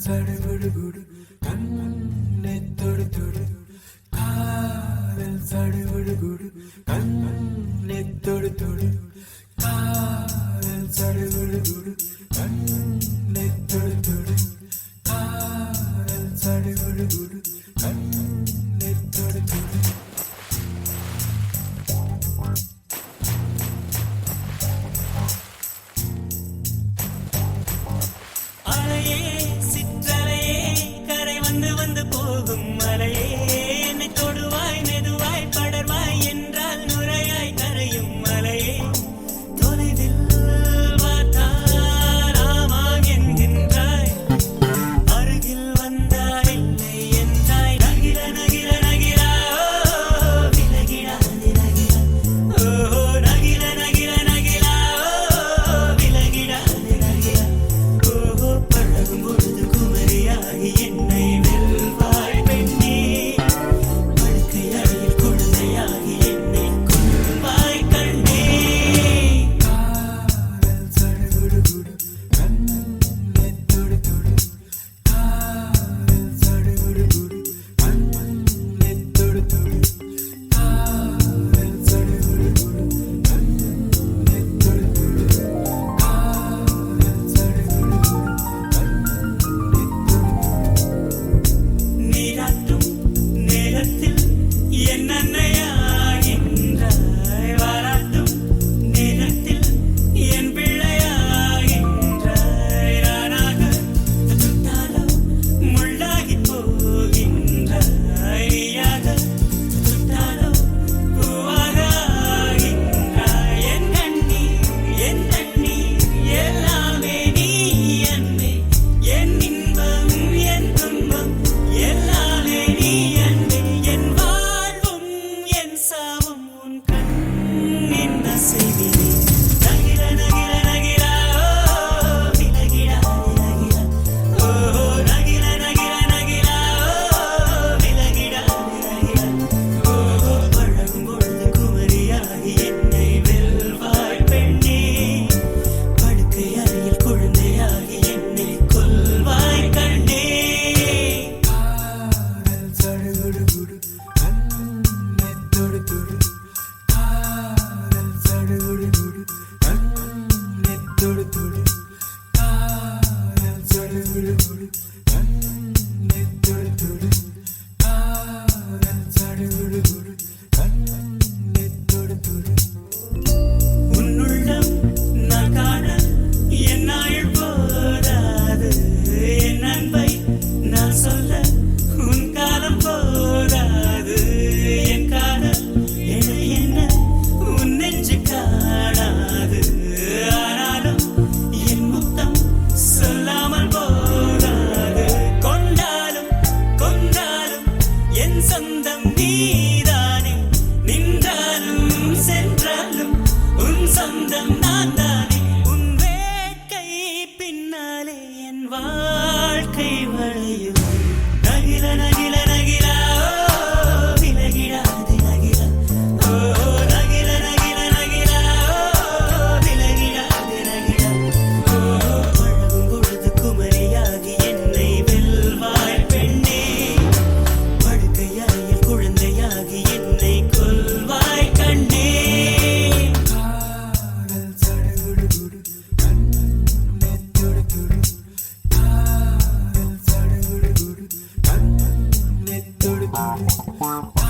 சடுகுடு கண்ணை தொடு தொடு காதல் சடுகுடு கண்ணை தொடு தொடு காதல் சடுகுடு கண்ணை தொடு தொடு காதல் சடுகுடு கண்ணை தொடு தொடு வந்து போகும் மலையே என்னை தொடுவாய் மெதுவாய் படர்வாய் என்றால் நுரையாய் கரையும் மலையே தொலைவில் பார்த்தால் ஆமாம் என்கின்றாய் அருகில் வந்தால் இல்லை என்றாய் நகிர நகிர நகிரா விலகிடாது நகிரா ஓஹோ நகிர நகிர நகிரா விலகிடாது நகிரா ஓஹோ பழகும் பொழுது குமரியாகி என்னை சொந்தம் நீதானே நின்றாலும் சென்றாலும் உன் சொந்தம் நான் தானே உன் வேட்கை பின்னாலே என் வாழ்க்கை வளையும் நகில நகில நகிலா விலகிடாது நகிலா ஓ நகில நகில நகிலா விலகிடாது நகிலா ஓ பழகும் பொழுது குமரியாகி என்னை வெல்வாய் பெண்ணே குழந்தையாகி என்னை கொல்வாய் கண்ணே காதல் சடுகுடு கண்ணை தொடு தொடு காதல் சடுகுடு கண்ணை தொடு தொடு